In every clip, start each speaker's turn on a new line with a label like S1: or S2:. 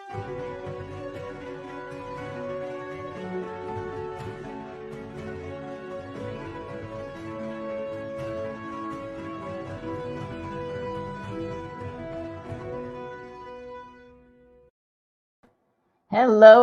S1: Hello,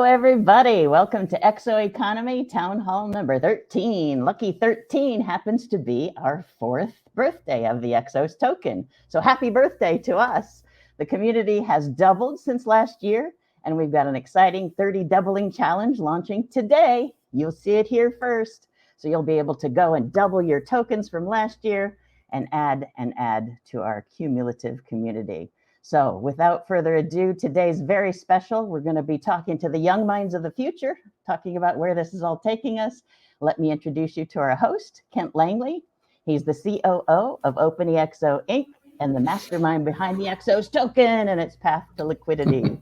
S1: everybody. Welcome to ExO Economy Town Hall number 13. Lucky 13 happens to be our 4th birthday of the EXOS token. So happy birthday to us. The community has doubled since last year, and we've got an exciting 30 doubling challenge launching today. You'll see it here first. So you'll be able to go and double your tokens from last year and add to our cumulative community. So without further ado, today's very special. We're going to be talking to the young minds of the future, talking about where this is all taking us. Let me introduce you to our host, Kent Langley. He's the COO of OpenEXO Inc. and the mastermind behind the EXOS token and its path to liquidity.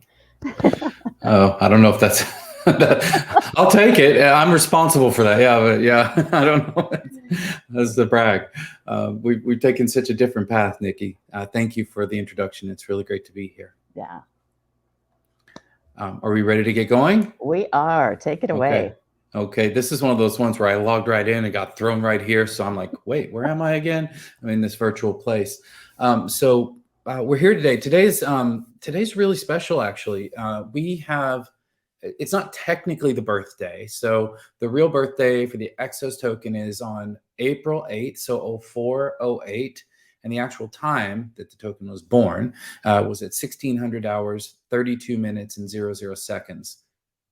S2: Oh, I don't know if that's, I'll take it. I'm responsible for that. Yeah, but yeah, I don't know. That's the brag. We've taken such a different path, Nikki. Thank you for the introduction. It's really great to be here.
S1: Yeah.
S2: Are we ready to get going?
S1: We are. Take it away.
S2: Okay. This is one of those ones where I logged right in and got thrown right here. So I'm like, wait, where am I again? I'm in this virtual place. So we're here today. Today's really special, actually. It's not technically the birthday. So the real birthday for the EXOS token is on April 8th, so 0408. And the actual time that the token was born was at 1600 hours, 32 minutes and 00 seconds.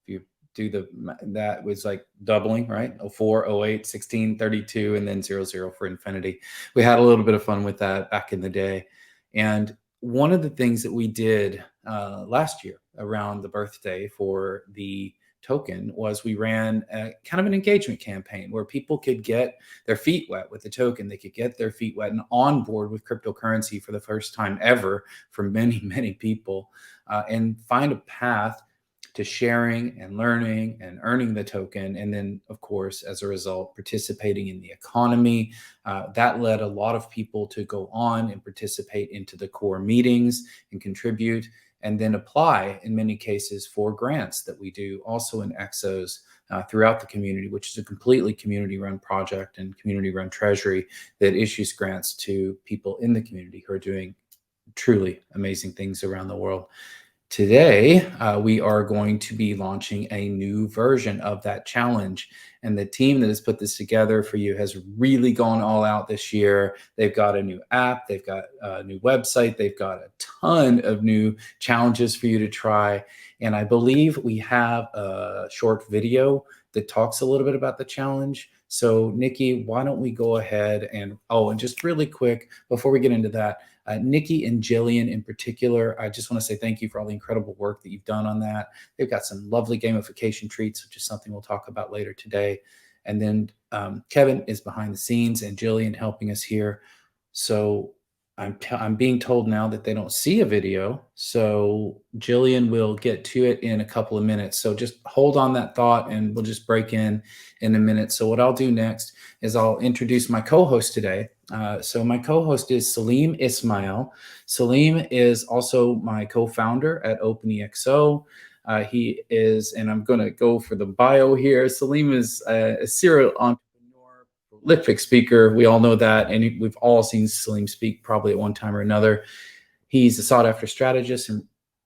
S2: If you do that was like doubling, right? 04, 08, 16, 32, and then 00 for infinity. We had a little bit of fun with that back in the day. And one of the things that we did last year around the birthday for the token was we ran kind of an engagement campaign where people could get their feet wet with the token. They could get their feet wet and on board with cryptocurrency for the first time ever for many, many people, and find a path to sharing and learning and earning the token. And then, of course, as a result, participating in the economy. That led a lot of people to go on and participate into the core meetings and contribute, and then apply in many cases for grants that we do also in EXOS throughout the community, which is a completely community-run project and community-run treasury that issues grants to people in the community who are doing truly amazing things around the world. Today, we are going to be launching a new version of that challenge. And the team that has put this together for you has really gone all out this year. They've got a new app, they've got a new website, they've got a ton of new challenges for you to try. And I believe we have a short video that talks a little bit about the challenge. So Nikki, why don't we go ahead and just really quick, before we get into that, Nikki and Jillian in particular, I just want to say thank you for all the incredible work that you've done on that. They've got some lovely gamification treats, which is something we'll talk about later today. And then Kevin is behind the scenes and Jillian helping us here. So I'm being told now that they don't see a video. So Jillian will get to it in a couple of minutes. So just hold on that thought and we'll just break in a minute. So what I'll do next is I'll introduce my co-host today. So my co-host is Salim Ismail. Salim is also my co-founder at OpenEXO. He is, and I'm going to go for the bio here. Salim is a serial entrepreneur, prolific speaker. We all know that, and we've all seen Salim speak probably at one time or another. He's a sought-after strategist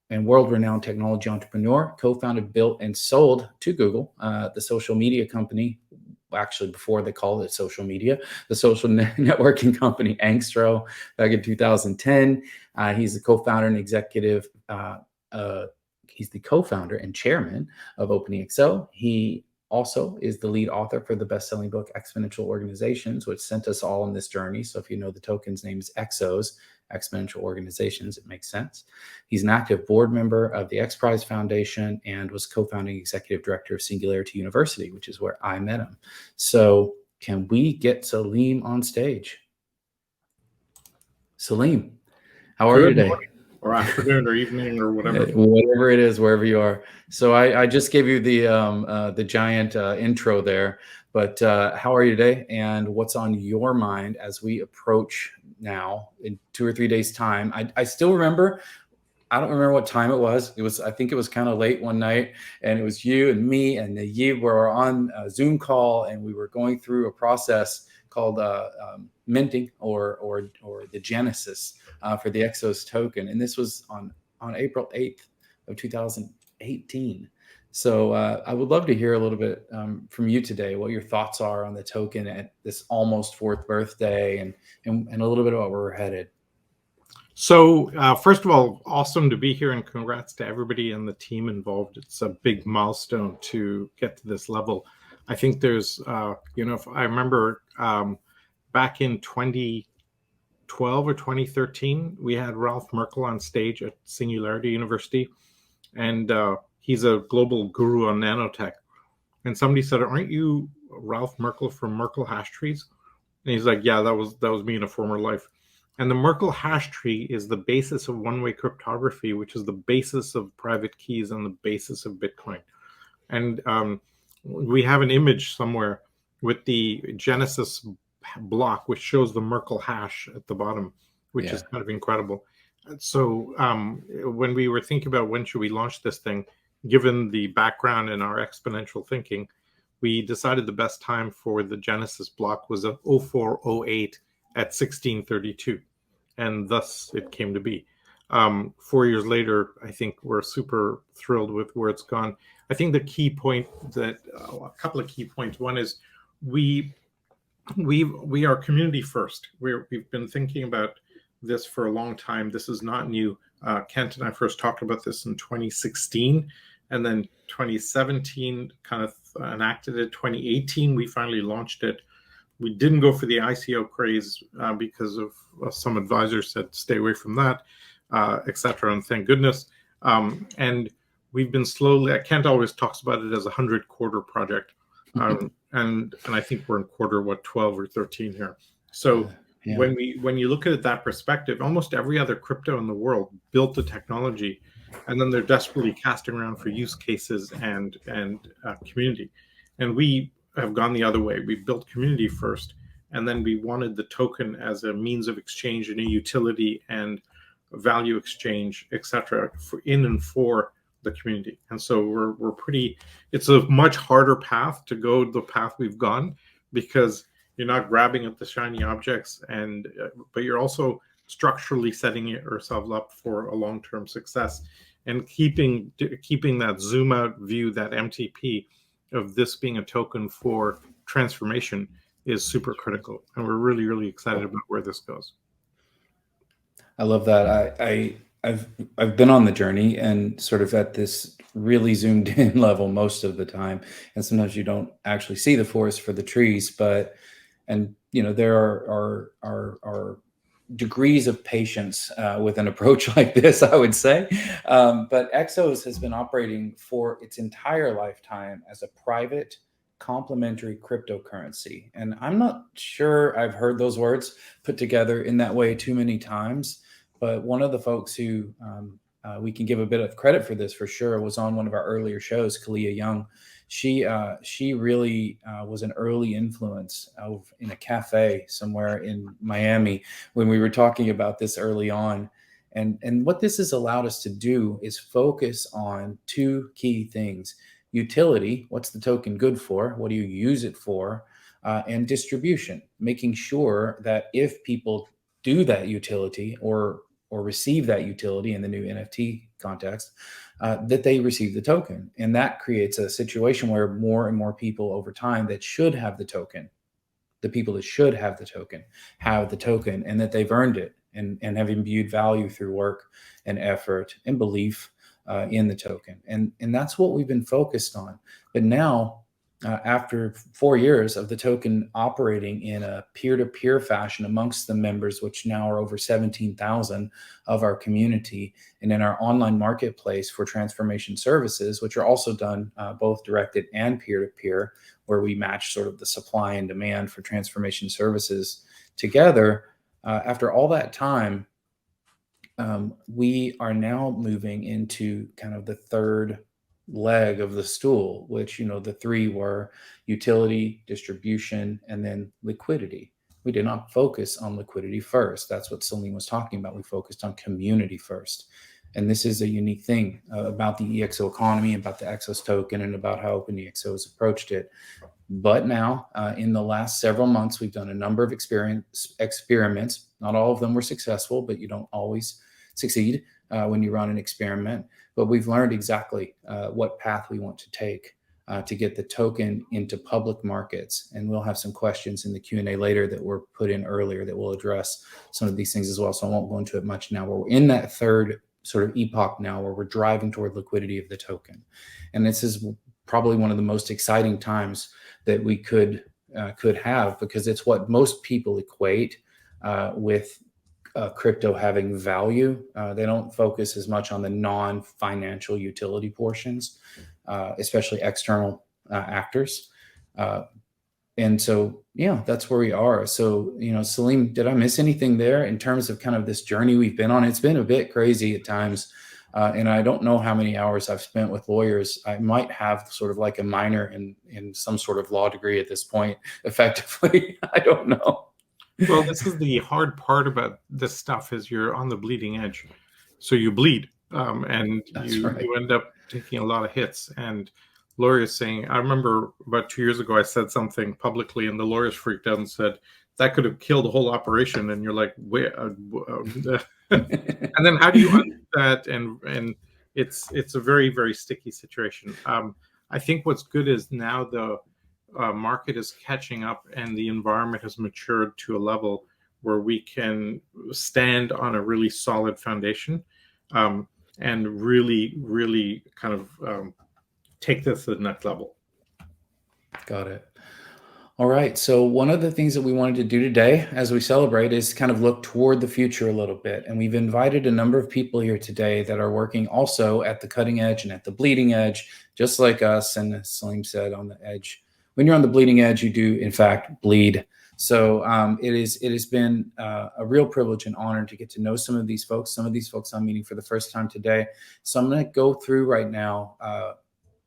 S2: and world-renowned technology entrepreneur, co-founded, built, and sold to Google, the social media company. Actually, before they called it social media, the social networking company Angstro back in 2010. He's the co-founder and executive. He's the co-founder and chairman of OpenEXO. He also is the lead author for the best-selling book Exponential Organizations, which sent us all on this journey. So if you know the token's name is EXOS, Exponential Organizations, it makes sense. He's an active board member of the X Prize Foundation and was co-founding executive director of Singularity University, which is where I met him. So can we get Salim on stage? Salim, how are you today?
S3: Or afternoon or evening or whatever.
S2: Whatever it is, wherever you are. So I just gave you the giant intro there, but how are you today? And what's on your mind as we approach now in 2 or 3 days time? I still remember I don't remember what time it was. I think it was kind of late one night, and it was you and me and Nayib were on a Zoom call, and we were going through a process called minting or the genesis for the EXOS token. And this was on April 8th of 2018. So I would love to hear a little bit from you today, what your thoughts are on the token at this almost fourth birthday, and a little bit about where we're headed.
S3: So first of all, awesome to be here, and congrats to everybody and the team involved. It's a big milestone to get to this level. I think there's, if I remember back in 2012 or 2013, we had Ralph Merkle on stage at Singularity University, and he's a global guru on nanotech. And somebody said, "Aren't you Ralph Merkle from Merkle hash trees?" And he's like, "Yeah, that was me in a former life." And the Merkle hash tree is the basis of one-way cryptography, which is the basis of private keys and the basis of Bitcoin. And we have an image somewhere with the Genesis block, which shows the Merkle hash at the bottom, which is kind of incredible. So when we were thinking about when should we launch this thing, given the background in our exponential thinking, we decided the best time for the Genesis block was 0408 at 1632, and thus it came to be. 4 years later, I think we're super thrilled with where it's gone. I think the key point a couple of key points. One is we are community first. We've been thinking about this for a long time. This is not new. Kent and I first talked about this in 2016, and then 2017 kind of enacted it. 2018, we finally launched it. We didn't go for the ICO craze because of some advisors said stay away from that, etc. And thank goodness. And we've been slowly. Kent always talks about it as a 100-quarter project, and I think we're in quarter 12 or 13 here. So when you look at it that perspective, almost every other crypto in the world built the technology, and then they're desperately casting around for use cases and community, and we have gone the other way. We built community first, and then we wanted the token as a means of exchange and a utility and value exchange, etc., in and for the community. And so we're pretty. It's a much harder path to go the path we've gone, because you're not grabbing at the shiny objects, but you're also structurally setting yourself up for a long-term success, and keeping that zoom out view, that MTP of this being a token for transformation is super critical. And we're really, really excited about where this goes.
S2: I love that. I've been on the journey and sort of at this really zoomed in level most of the time. And sometimes you don't actually see the forest for the trees, there are degrees of patience with an approach like this, I would say. But EXOS has been operating for its entire lifetime as a private complementary cryptocurrency. And I'm not sure I've heard those words put together in that way too many times. But one of the folks who we can give a bit of credit for this for sure was on one of our earlier shows, Kalia Young. She really was an early influence in a cafe somewhere in Miami when we were talking about this early on. And what this has allowed us to do is focus on two key things: utility, what's the token good for? What do you use it for? And distribution, making sure that if people do that utility or receive that utility in the new NFT context, that they receive the token. And that creates a situation where more and more people over time that should have the token, the people that should have the token, and that they've earned it and have imbued value through work and effort and belief in the token. And that's what we've been focused on. But now, after 4 years of the token operating in a peer-to-peer fashion amongst the members, which now are over 17,000 of our community, and in our online marketplace for transformation services, which are also done both directed and peer-to-peer, where we match sort of the supply and demand for transformation services together. After all that time, we are now moving into kind of the third leg of the stool, which, the three were utility, distribution, and then liquidity. We did not focus on liquidity first. That's what Salim was talking about. We focused on community first. And this is a unique thing about the EXO economy, about the EXOS token, and about how OpenEXO has approached it. But now, in the last several months, we've done a number of experiments. Not all of them were successful, but you don't always succeed when you run an experiment. But we've learned exactly what path we want to take to get the token into public markets. And we'll have some questions in the Q&A later that were put in earlier that will address some of these things as well. So I won't go into it much now. We're in that third sort of epoch now where we're driving toward liquidity of the token. And this is probably one of the most exciting times that we could have, because it's what most people equate with crypto having value. They don't focus as much on the non-financial utility portions, especially external actors. And so, yeah, that's where we are. So, Salim, did I miss anything there in terms of kind of this journey we've been on? It's been a bit crazy at times. And I don't know how many hours I've spent with lawyers. I might have sort of like a minor in some sort of law degree at this point, effectively. I don't know.
S3: Well, this is the hard part about this stuff, is you're on the bleeding edge. So you bleed, and you end up taking a lot of hits. And lawyers saying, I remember about 2 years ago, I said something publicly and the lawyers freaked out and said, that could have killed the whole operation. And you're like, where? And then how do you undo that? And it's a very, very sticky situation. I think what's good is now the market is catching up and the environment has matured to a level where we can stand on a really solid foundation and really, really kind of take this to the next level.
S2: Got it. All right. So one of the things that we wanted to do today as we celebrate is kind of look toward the future a little bit. And we've invited a number of people here today that are working also at the cutting edge and at the bleeding edge, just like us. And as Salim said, on the edge. When you're on the bleeding edge, you do, in fact, bleed. So it has been a real privilege and honor to get to know some of these folks. Some of these folks I'm meeting for the first time today. So I'm going to go through right now.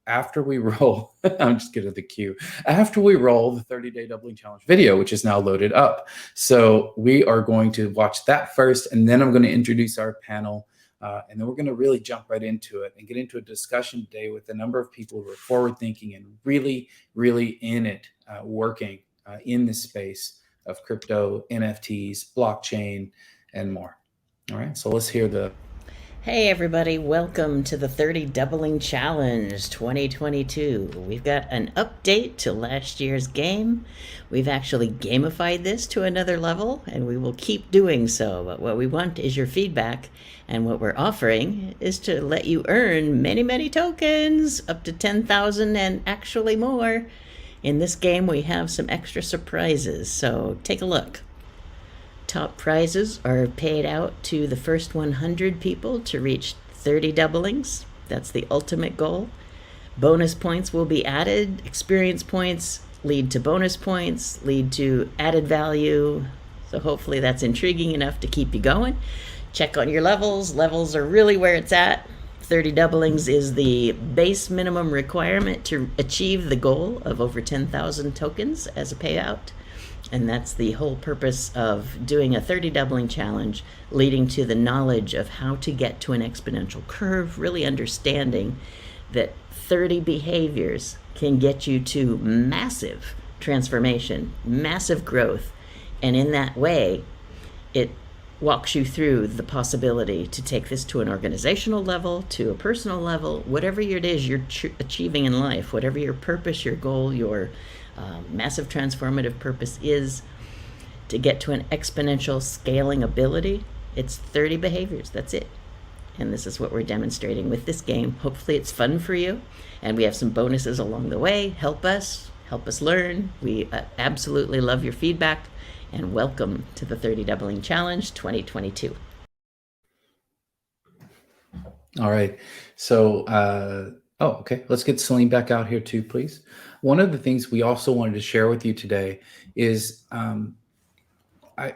S2: After we roll, I'm just getting the cue. After we roll the 30-day doubling challenge video, which is now loaded up. So we are going to watch that first, and then I'm going to introduce our panel. And then we're going to really jump right into it and get into a discussion today with a number of people who are forward thinking and really, really in it, working in this space of crypto, NFTs, blockchain, and more. All right, so let's hear the...
S1: Hey everybody, welcome to the 30 Doubling Challenge 2022. We've got an update to last year's game. We've actually gamified this to another level, and we will keep doing so. But what we want is your feedback, and what we're offering is to let you earn many, many tokens, up to 10,000 and actually more. In this game, we have some extra surprises, so take a look. Top prizes are paid out to the first 100 people to reach 30 doublings. That's the ultimate goal. Bonus points will be added. Experience points lead to bonus points, lead to added value. So hopefully that's intriguing enough to keep you going. Check on your levels. Levels are really where it's at. 30 doublings is the base minimum requirement to achieve the goal of over 10,000 tokens as a payout. And that's the whole purpose of doing a 30 doubling challenge, leading to the knowledge of how to get to an exponential curve, really understanding that 30 behaviors can get you to massive transformation, massive growth. And in that way, it walks you through the possibility to take this to an organizational level, to a personal level, whatever it is you're achieving in life, whatever your purpose, your goal, your massive transformative purpose is, to get to an exponential scaling ability. It's 30 behaviors. That's it. And this is what we're demonstrating with this game. Hopefully it's fun for you. And we have some bonuses along the way. Help us learn. We absolutely love your feedback. And welcome to the 30 Doubling Challenge 2022.
S2: All right. So, okay. Let's get Salim back out here too, please. One of the things we also wanted to share with you today is,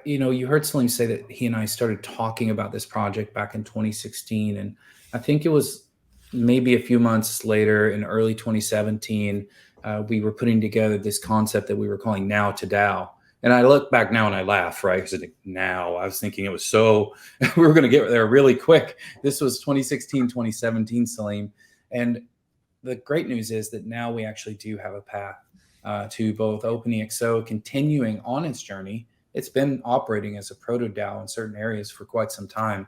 S2: you heard Salim say that he and I started talking about this project back in 2016. And I think it was maybe a few months later in early 2017, we were putting together this concept that we were calling Now to DAO, And I look back now and I laugh, right? Because now I was thinking it was so, we were going to get there really quick. This was 2016, 2017, Salim. And the great news is that now we actually do have a path to both OpenEXO continuing on its journey. It's been operating as a proto DAO in certain areas for quite some time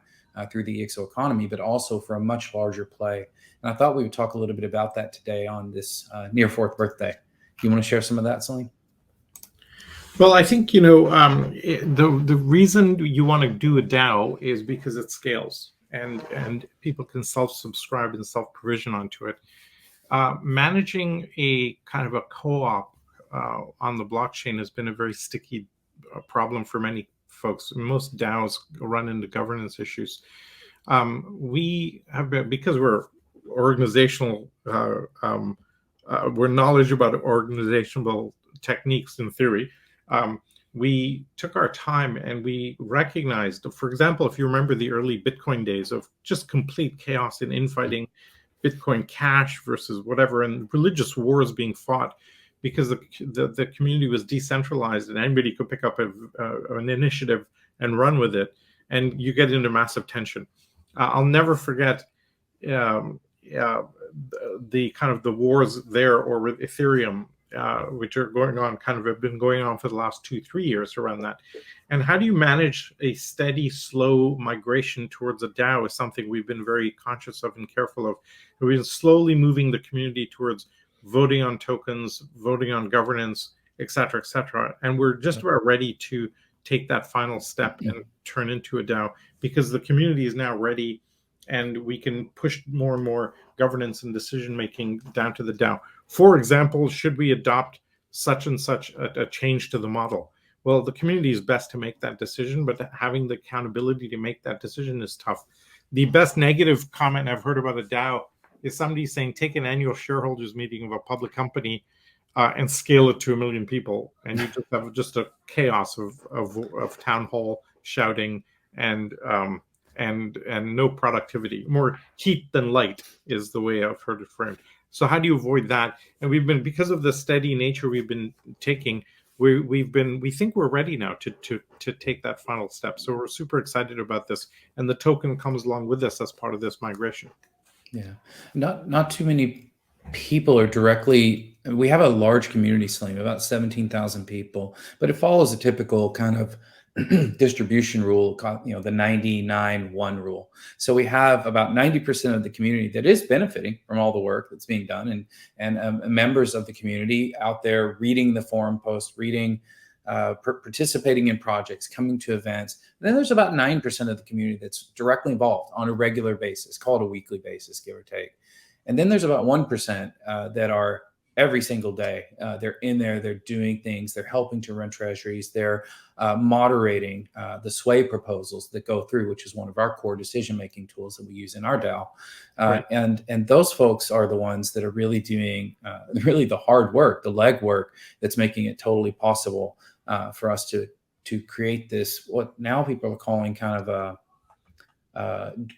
S2: through the EXO economy, but also for a much larger play. And I thought we would talk a little bit about that today on this near 4th birthday. Do you want to share some of that, Salim?
S3: Well, I think, the reason you want to do a DAO is because it scales and people can self-subscribe and self-provision onto it. Managing a kind of a co-op on the blockchain has been a very sticky problem for many folks. Most DAOs run into governance issues. We have been, because we're organizational, we're knowledgeable about organizational techniques in theory. We took our time and we recognized, for example, if you remember the early Bitcoin days of just complete chaos and infighting, Bitcoin Cash versus whatever, and religious wars being fought because the community was decentralized and anybody could pick up an initiative and run with it, and you get into massive tension. I'll never forget the kind of the wars there, or with Ethereum, which are going on, kind of have been going on for the last 2-3 years around that. And how do you manage a steady, slow migration towards a DAO is something we've been very conscious of and careful of. And we've been slowly moving the community towards voting on tokens, voting on governance, et cetera, et cetera. And we're just about ready to take that final step and turn into a DAO, because the community is now ready and we can push more and more governance and decision-making down to the DAO. For example, should we adopt such and such a change to the model? Well, the community is best to make that decision, but having the accountability to make that decision is tough. The best negative comment I've heard about a DAO is somebody saying, take an annual shareholders meeting of a public company and scale it to 1 million people, and you just have just a chaos of town hall shouting and no productivity. More heat than light is the way I've heard it framed. So how do you avoid that? And we've been, because of the steady nature we've been taking, we think we're ready now to take that final step. So we're super excited about this, and the token comes along with us as part of this migration.
S2: Yeah, not too many people are directly. We have a large community, Salim, about 17,000 people, but it follows a typical kind of distribution rule, the 99-1 rule. So we have about 90% of the community that is benefiting from all the work that's being done, and members of the community out there reading the forum posts, participating in projects, coming to events. And then there's about 9% of the community that's directly involved on a regular basis, called a weekly basis, give or take. And then there's about 1% that are every single day. They're in there, they're doing things, they're helping to run treasuries, they're moderating the sway proposals that go through, which is one of our core decision-making tools that we use in our DAO. Right. And those folks are the ones that are really doing really the hard work, the legwork that's making it totally possible for us to create this, what now people are calling kind of a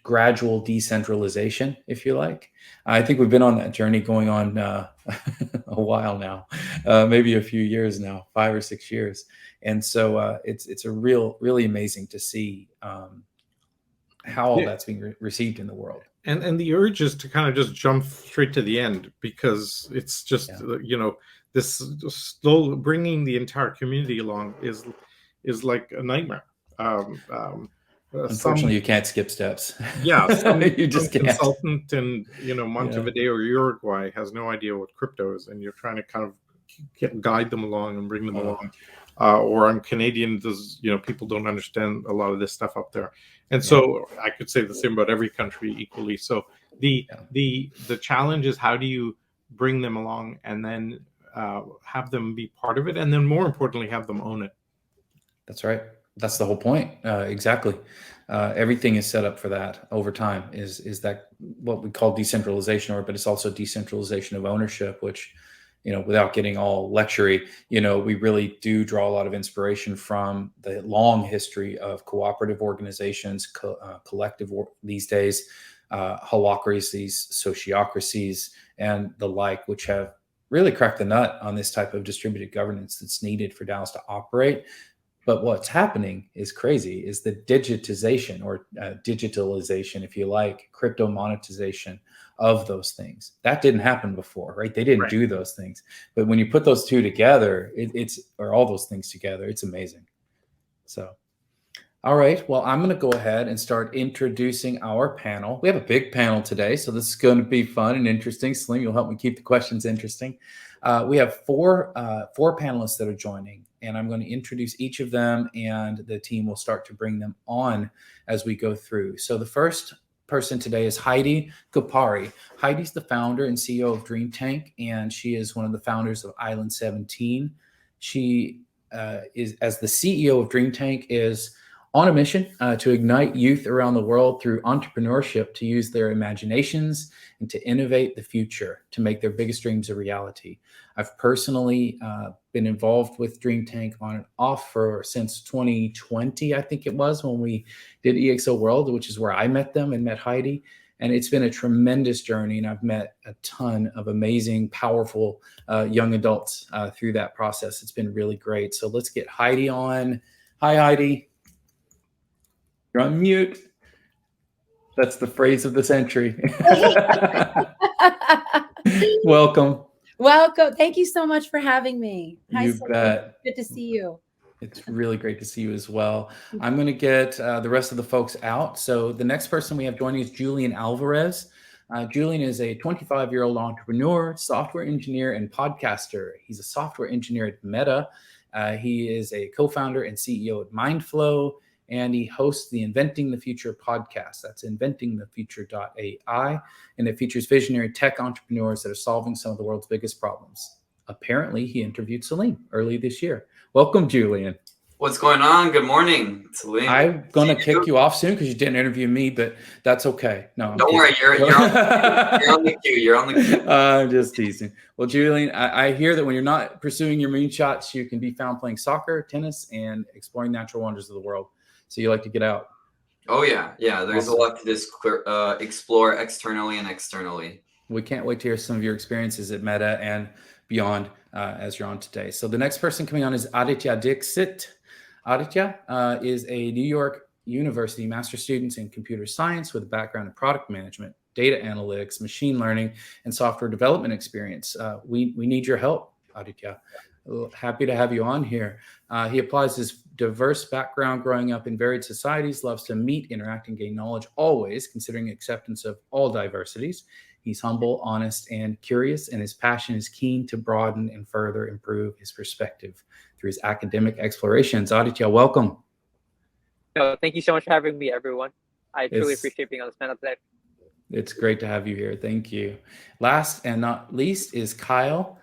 S2: gradual decentralization, if you like. I think we've been on that journey going on a while now, maybe a few years now, 5 or 6 years. And so it's a really amazing to see how all that's being received in the world.
S3: And the urge is to kind of just jump straight to the end, because it's just, this slow bringing the entire community along is like a nightmare.
S2: Unfortunately, you can't skip steps.
S3: Yeah,
S2: you just can't.
S3: Consultant in Montevideo or Uruguay has no idea what crypto is, and you're trying to kind of guide them along and bring them along. Or I'm Canadian, people don't understand a lot of this stuff up there, and so I could say the same about every country equally. So the challenge is, how do you bring them along and then have them be part of it, and then more importantly, have them own it.
S2: That's right. That's the whole point. Exactly. Everything is set up for that over time. Is that what we call decentralization, but it's also decentralization of ownership, which, without getting all lectury, we really do draw a lot of inspiration from the long history of cooperative organizations, collective these days, holacracies, sociocracies, and the like, which have really cracked the nut on this type of distributed governance that's needed for DAOs to operate. But what's happening is crazy, is the digitization or digitalization, if you like, crypto monetization of those things. That didn't happen before, right? They didn't do those things. But when you put those two together, or all those things together, it's amazing. So, all right. Well, I'm going to go ahead and start introducing our panel. We have a big panel today, so this is going to be fun and interesting. Salim, you'll help me keep the questions interesting. We have four panelists that are joining, and I'm going to introduce each of them, and the team will start to bring them on as we go through. So the first person today is Heidi Cuppari. Heidi's the founder and CEO of Dreamtank, and she is one of the founders of Island 17. She is, as the CEO of Dreamtank, is on a mission to ignite youth around the world through entrepreneurship to use their imaginations and to innovate the future to make their biggest dreams a reality. I've personally been involved with Dreamtank on and off since 2020, I think it was, when we did EXO World, which is where I met them and met Heidi. And it's been a tremendous journey, and I've met a ton of amazing, powerful young adults through that process. It's been really great. So let's get Heidi on. Hi, Heidi. You're on mute. That's the phrase of the century. Welcome.
S4: Welcome. Thank you so much for having me.
S2: Hi, you bet.
S4: Good to see you.
S2: It's really great to see you as well. I'm going to get the rest of the folks out. So the next person we have joining is Julian Alvarez. Julian is a 25-year-old entrepreneur, software engineer, and podcaster. He's a software engineer at Meta. He is a co-founder and CEO at Mindflow, and he hosts the Inventing the Future podcast. That's inventingthefuture.ai, and it features visionary tech entrepreneurs that are solving some of the world's biggest problems. Apparently, he interviewed Salim early this year. Welcome, Julian.
S5: What's going on? Good morning, Salim.
S2: I'm going to kick you off soon because you didn't interview me, but that's okay. No,
S5: don't worry. You're on the queue. You're on the queue.
S2: I'm just teasing. Well, Julian, I hear that when you're not pursuing your moonshots, you can be found playing soccer, tennis, and exploring natural wonders of the world. So you like to get out.
S5: Oh, yeah. Yeah, there's awesome. A lot to explore externally and externally.
S2: We can't wait to hear some of your experiences at Meta and beyond as you're on today. So the next person coming on is Aditya Dixit. Aditya is a New York University master's student in computer science with a background in product management, data analytics, machine learning, and software development experience. We need your help, Aditya. Happy to have you on here. He applies his diverse background growing up in varied societies, loves to meet, interact, and gain knowledge, always considering acceptance of all diversities. He's humble, honest, and curious, and his passion is keen to broaden and further improve his perspective through his academic explorations. Aditya, welcome.
S6: Thank you so much for having me, everyone. I truly appreciate being on this panel today.
S2: It's great to have you here. Thank you. Last and not least is Kyle.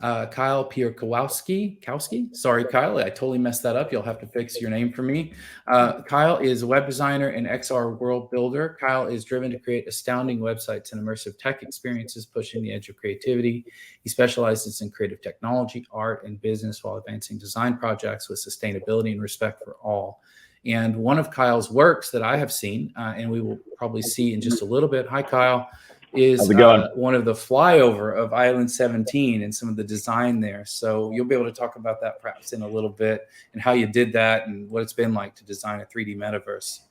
S2: Kyle Pierkowski. Sorry, Kyle, I totally messed that up. You'll have to fix your name for me. Kyle is a web designer and XR world builder. Kyle is driven to create astounding websites and immersive tech experiences, pushing the edge of creativity. He specializes in creative technology, art, and business while advancing design projects with sustainability and respect for all. And one of Kyle's works that I have seen, and we will probably see in just a little bit. Hi, Kyle. Is one of the flyover of Island 17 and some of the design there. So you'll be able to talk about that perhaps in a little bit and how you did that and what it's been like to design a 3D metaverse.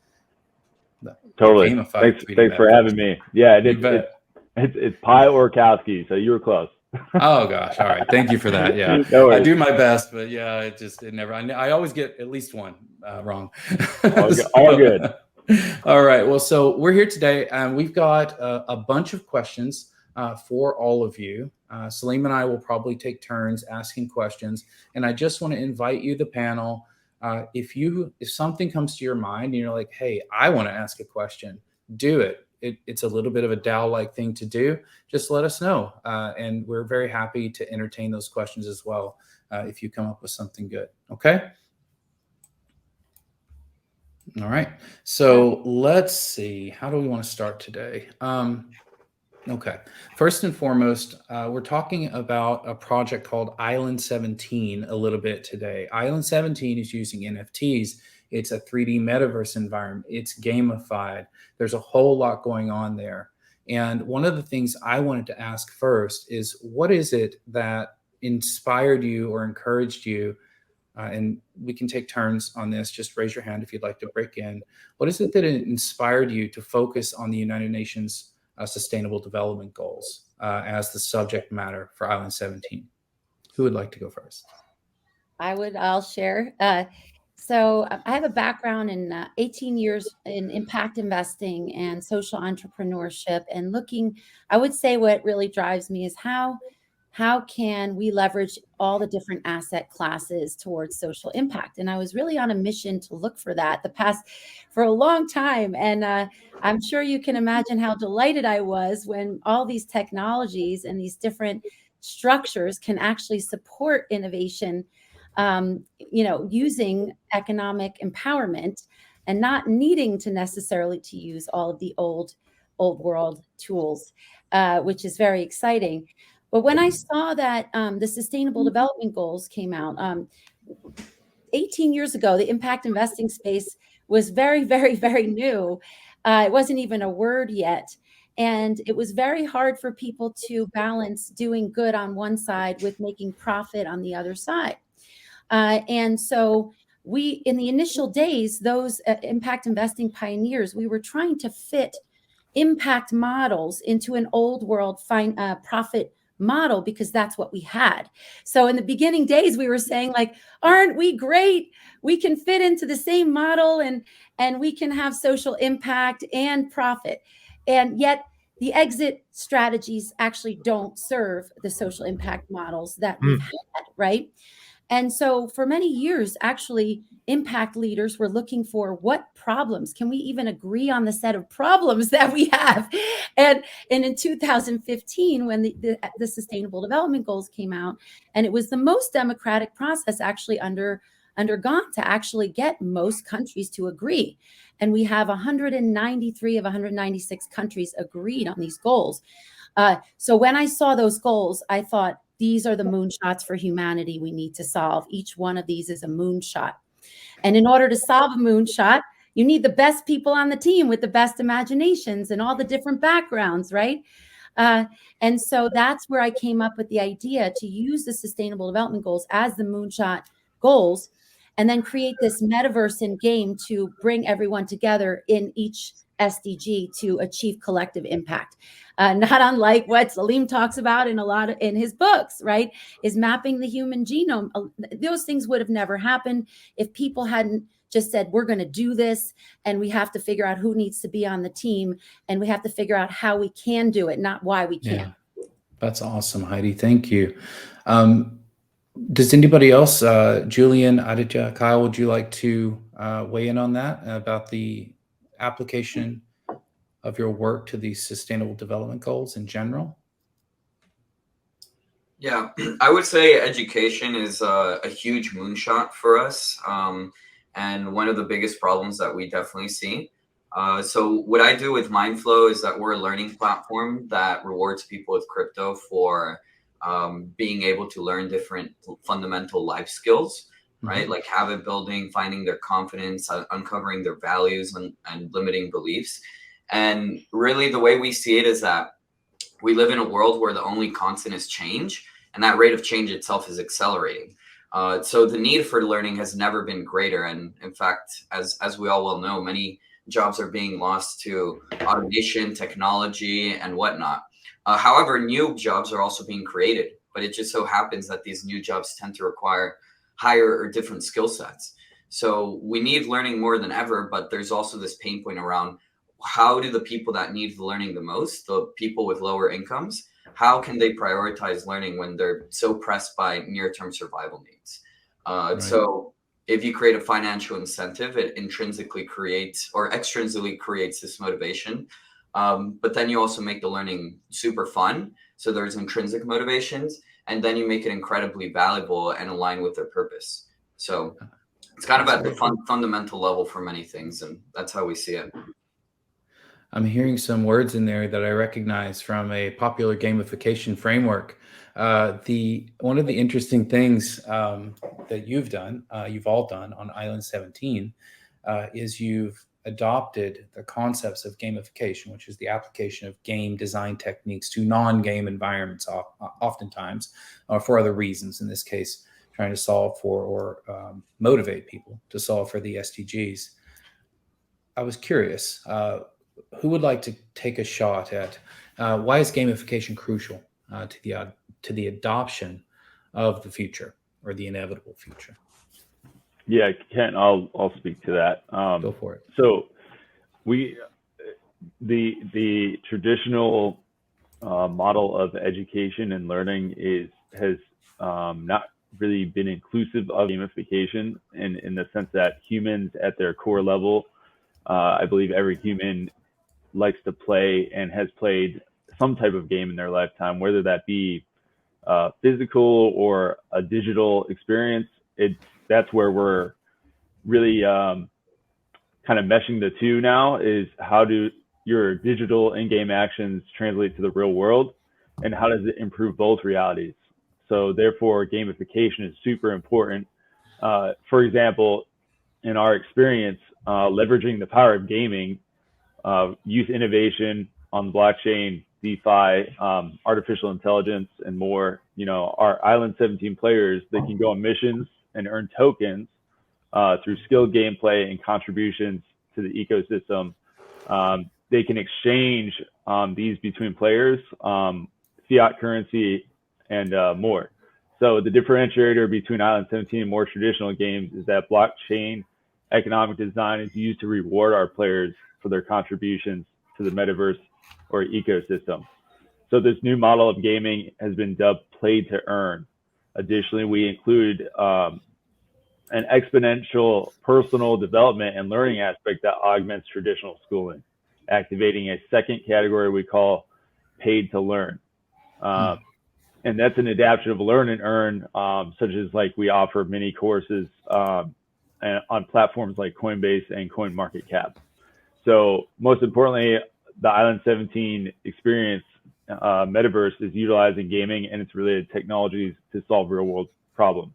S7: Totally. Thanks for having me. Yeah, it's Pi Orkowski, so you were close.
S2: Oh gosh. All right. Thank you for that. Yeah. No, I do my best, but yeah, it never, I always get at least one wrong.
S7: All good.
S2: All right. Well, so we're here today and we've got a bunch of questions for all of you. Salim and I will probably take turns asking questions. And I just want to invite you, the panel, if something comes to your mind and you're like, hey, I want to ask a question, do it. It's a little bit of a DAO-like thing to do. Just let us know. And we're very happy to entertain those questions as well if you come up with something good. Okay. All right. So let's see. How do we want to start today? Okay. First and foremost, we're talking about a project called Island 17 a little bit today. Island 17 is using NFTs. It's a 3D metaverse environment. It's gamified. There's a whole lot going on there. And one of the things I wanted to ask first is, what is it that inspired you or encouraged you? And we can take turns on this. Just raise your hand if you'd like to break in. What is it that inspired you to focus on the United Nations Sustainable Development Goals as the subject matter for Island 17? Who would like to go first?
S4: I'll share. So I have a background in 18 years in impact investing and social entrepreneurship, and I would say what really drives me is how can we leverage all the different asset classes towards social impact? And I was really on a mission to look for that for a long time. And I'm sure you can imagine how delighted I was when all these technologies and these different structures can actually support innovation, using economic empowerment and not needing to necessarily to use all of the old world tools, which is very exciting. But when I saw that the Sustainable Development Goals came out 18 years ago, the impact investing space was very, very, very new. It wasn't even a word yet. And it was very hard for people to balance doing good on one side with making profit on the other side. And so in the initial days, those impact investing pioneers, we were trying to fit impact models into an old world profit model, because that's what we had. So in the beginning days, we were saying, like, aren't we great? We can fit into the same model and we can have social impact and profit. And yet the exit strategies actually don't serve the social impact models that we've had, right? And so for many years, actually, impact leaders were looking for what problems can we even agree on the set of problems that we have. And in 2015, when the Sustainable Development Goals came out, and it was the most democratic process actually undergone to actually get most countries to agree. And we have 193 of 196 countries agreed on these goals. So when I saw those goals, I thought, these are the moonshots for humanity we need to solve. Each one of these is a moonshot. And in order to solve a moonshot, you need the best people on the team with the best imaginations and all the different backgrounds, right? And so that's where I came up with the idea to use the Sustainable Development Goals as the moonshot goals, and then create this metaverse in game to bring everyone together in each SDG to achieve collective impact. Not unlike what Salim talks about in his books, right? Is mapping the human genome. Those things would have never happened if people hadn't just said, we're going to do this, and we have to figure out who needs to be on the team, and we have to figure out how we can do it, not why we can't.
S2: Yeah, that's awesome, Heidi. Thank you. Does anybody else, Julian, Aditya, Kyle, would you like to weigh in on that, about the application of your work to these Sustainable Development Goals in general?
S5: Yeah, I would say education is a huge moonshot for us, and one of the biggest problems that we definitely see. So what I do with Mindflow is that we're a learning platform that rewards people with crypto for being able to learn different fundamental life skills, right? Like habit building, finding their confidence, uncovering their values and limiting beliefs. And really the way we see it is that we live in a world where the only constant is change, and that rate of change itself is accelerating. So the need for learning has never been greater. And in fact, as we all well know, many jobs are being lost to automation, technology, and whatnot. However, new jobs are also being created, but it just so happens that these new jobs tend to require higher or different skill sets. So we need learning more than ever, but there's also this pain point around how do the people that need the learning the most, the people with lower incomes, how can they prioritize learning when they're so pressed by near-term survival needs? Right. So if you create a financial incentive, it intrinsically creates or extrinsically creates this motivation. But then you also make the learning super fun. So there's intrinsic motivations, and then you make it incredibly valuable and aligned with their purpose. So it's kind of at the fundamental level for many things, and that's how we see it.
S2: I'm hearing some words in there that I recognize from a popular gamification framework. One of the interesting things that you've all done on Island 17, is you've adopted the concepts of gamification, which is the application of game design techniques to non-game environments, oftentimes, or for other reasons. In this case, trying to solve for or motivate people to solve for the SDGs. I was curious, who would like to take a shot at why is gamification crucial to the adoption of the future or the inevitable future?
S7: Yeah, Kent, I'll speak to that.
S2: Go for it.
S7: So the traditional model of education and learning has not really been inclusive of gamification in the sense that humans at their core level, I believe every human likes to play and has played some type of game in their lifetime, whether that be physical or a digital experience. That's where we're really kind of meshing the two now, is how do your digital in-game actions translate to the real world, and how does it improve both realities? So therefore, gamification is super important. For example, in our experience, leveraging the power of gaming, youth innovation on the blockchain, DeFi, artificial intelligence, and more. Our Island 17 players, they can go on missions and earn tokens through skilled gameplay and contributions to the ecosystem. They can exchange these between players, fiat currency, and more. So the differentiator between Island 17 and more traditional games is that blockchain economic design is used to reward our players for their contributions to the metaverse or ecosystem. So this new model of gaming has been dubbed play to earn. Additionally, we include an exponential personal development and learning aspect that augments traditional schooling, activating a second category we call paid to learn. And that's an adaptation of learn and earn, such as like we offer mini courses on platforms like Coinbase and CoinMarketCap. So most importantly, the Island 17 experience metaverse is utilizing gaming and its related technologies to solve real world problems,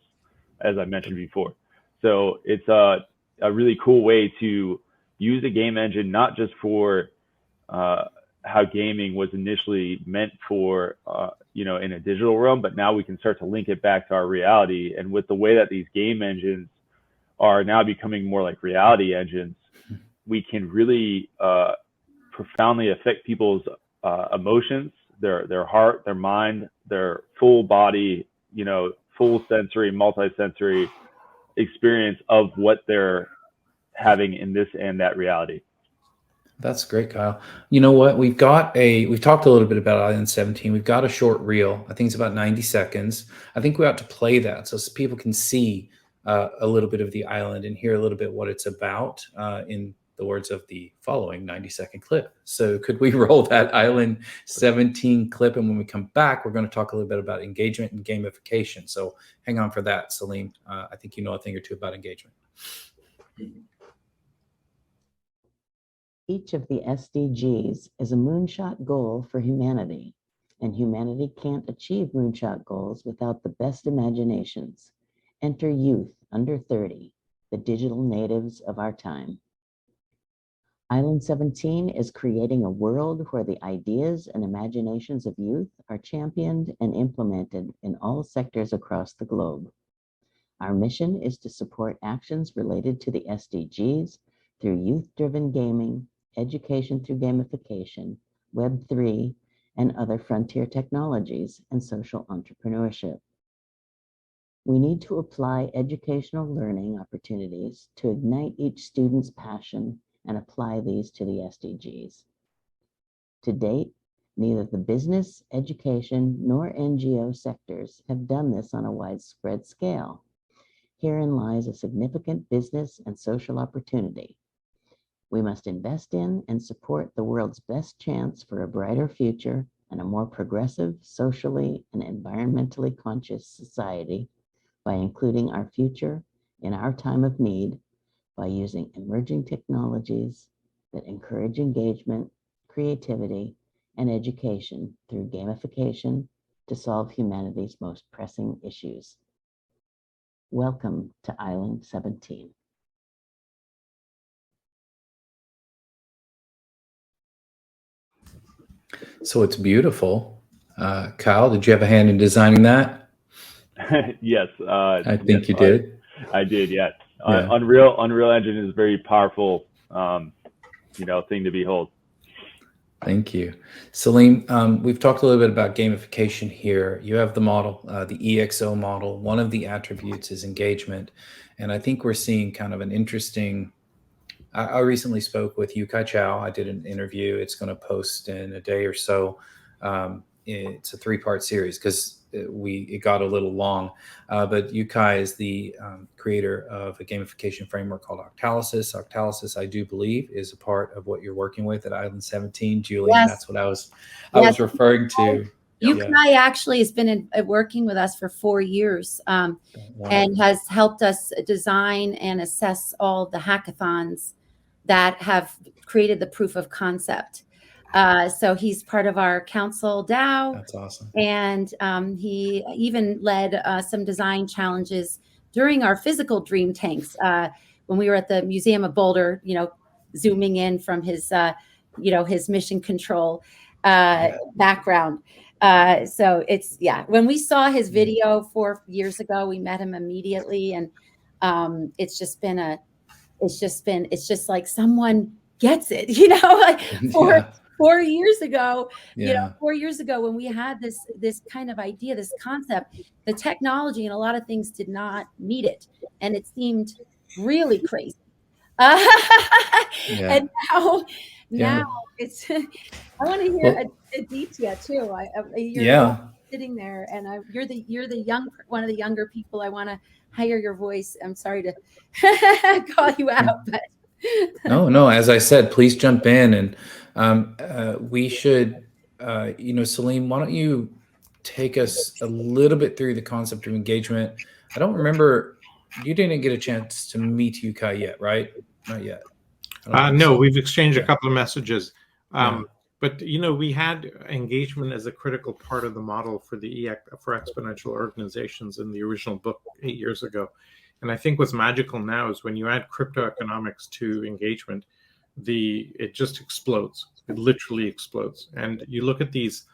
S7: as I mentioned before. So it's a really cool way to use a game engine, not just for how gaming was initially meant for, in a digital realm, but now we can start to link it back to our reality. And with the way that these game engines are now becoming more like reality engines, we can really profoundly affect people's emotions, their heart, their mind, their full body, full sensory, multi-sensory experience of what they're having in this and that reality.
S2: That's great, Kyle. You know what? We've talked a little bit about Island 17. We've got a short reel. I think it's about 90 seconds. I think we ought to play that so people can see a little bit of the island and hear a little bit what it's about in the words of the following 90-second clip. So could we roll that Island 17 clip? And when we come back, we're going to talk a little bit about engagement and gamification. So hang on for that, Salim. I think you know a thing or two about engagement.
S1: Each of the SDGs is a moonshot goal for humanity, and humanity can't achieve moonshot goals without the best imaginations. Enter youth under 30, the digital natives of our time. Island 17 is creating a world where the ideas and imaginations of youth are championed and implemented in all sectors across the globe. Our mission is to support actions related to the SDGs through youth-driven gaming, education through gamification, Web3, and other frontier technologies, and social entrepreneurship. We need to apply educational learning opportunities to ignite each student's passion and apply these to the SDGs. To date, neither the business, education, nor NGO sectors have done this on a widespread scale. Herein lies a significant business and social opportunity. We must invest in and support the world's best chance for a brighter future and a more progressive, socially and environmentally conscious society by including our future in our time of need, by using emerging technologies that encourage engagement, creativity, and education through gamification to solve humanity's most pressing issues. Welcome to Island 17.
S2: So it's beautiful. Kyle, did you have a hand in designing that?
S7: Yes.
S2: I think
S7: yes,
S2: you did.
S7: I did. Yes.
S2: Yeah.
S7: Unreal Engine is a very powerful, thing to behold.
S2: Thank you. Salim, we've talked a little bit about gamification here. You have the model, the EXO model. One of the attributes is engagement. And I think we're seeing kind of an interesting, I recently spoke with Yukai Chow. I did an interview. It's going to post in a day or so. It's a 3-part series because it got a little long. But Yukai is the creator of a gamification framework called Octalysis. Octalysis, I do believe, is a part of what you're working with at Island 17. Julian,
S4: Yes.
S2: that's what I was referring to.
S4: Yukai actually has been working with us for 4 years and has helped us design and assess all the hackathons that have created the proof of concept. So he's part of our council DAO.
S2: That's awesome.
S4: And he even led some design challenges during our physical dream tanks when we were at the Museum of Boulder, zooming in from his, his mission control background. So when we saw his video 4 years ago, we met him immediately. And it's just like someone gets it, like 4 years ago, 4 years ago when we had this kind of idea, this concept, the technology and a lot of things did not meet it. And it seemed really crazy. And now it's, I want to hear Aditya too. You're sitting there and you're the one of the younger people. I want to hear your voice. I'm sorry to call you out, but
S2: No. As I said, please jump in, and we should, Salim, why don't you take us a little bit through the concept of engagement? I don't remember, you didn't get a chance to meet Yukai yet, right? Not yet.
S3: No, we've exchanged a couple of messages. But, we had engagement as a critical part of the model for for exponential organizations in the original book 8 years ago. And I think what's magical now is when you add crypto economics to engagement, it just explodes. It literally explodes. And you look at these,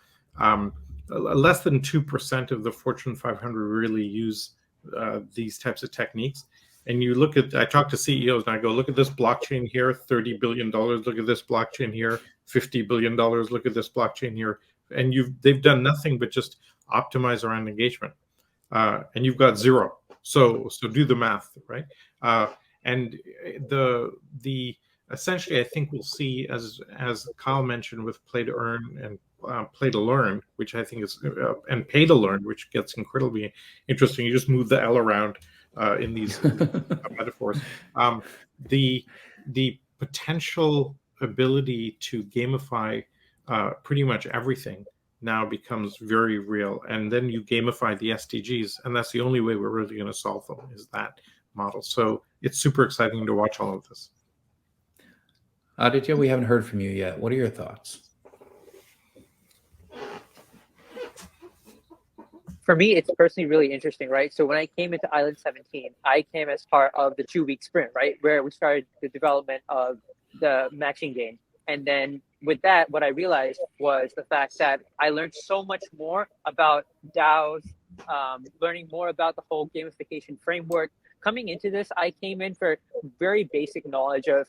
S3: less than 2% of the Fortune 500 really use these types of techniques. And you look at, I talk to CEOs and I go, look at this blockchain here, $30 billion. Look at this blockchain here, $50 billion. Look at this blockchain here. And they've done nothing but just optimize around engagement. And you've got zero. So do the math, right? And the essentially, I think we'll see, as Kyle mentioned, with play to earn and play to learn, which I think is, and pay to learn, which gets incredibly interesting. You just move the L around in these metaphors. The potential ability to gamify pretty much everything now becomes very real. And then you gamify the SDGs, and that's the only way we're really going to solve them, is that model. So it's super exciting to watch all of this.
S2: Aditya, we haven't heard from you yet. What are your thoughts?
S6: For me, it's personally really interesting, right? So when I came into Island 17, I came as part of the 2-week sprint, right? Where we started the development of the matching game. And then with that, what I realized was the fact that I learned so much more about DAOs, learning more about the whole gamification framework. Coming into this, I came in for very basic knowledge of,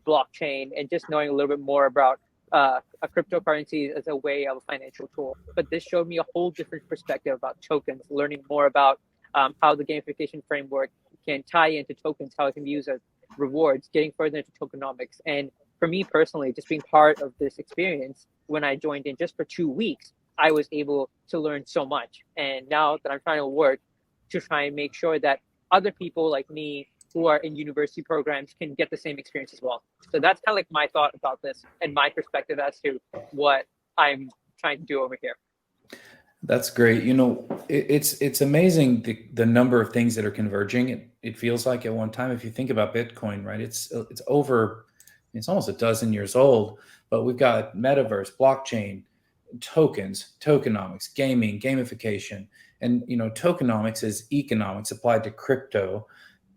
S6: blockchain and just knowing a little bit more about a cryptocurrency as a way of a financial tool. But this showed me a whole different perspective about tokens, learning more about how the gamification framework can tie into tokens, how it can be used as rewards, getting further into tokenomics. And for me personally, just being part of this experience, when I joined in just for 2 weeks, I was able to learn so much. And now that I'm trying to work to try and make sure that other people like me who are in university programs can get the same experience as well. So that's kind of like my thought about this and my perspective as to what I'm trying to do over here.
S2: That's great. It's amazing the number of things that are converging. It feels like at one time, if you think about Bitcoin, right, it's almost a dozen years old, but we've got Metaverse, blockchain, tokens, tokenomics, gaming, gamification, and tokenomics is economics applied to crypto.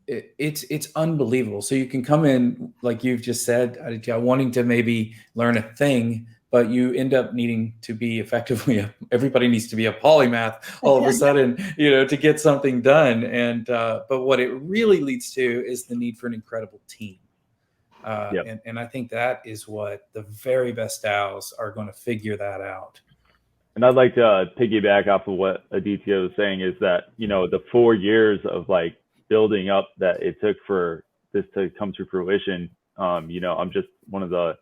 S2: It's unbelievable. So you can come in, like you've just said, wanting to maybe learn a thing, but you end up needing to be effectively, everybody needs to be a polymath all of a sudden, to get something done. And, but what it really leads to is the need for an incredible team. And I think that is what the very best DAOs are going to figure that out.
S7: And I'd like to piggyback off of what Aditya was saying is that, the 4 years of like building up that it took for this to come to fruition. I'm just one of the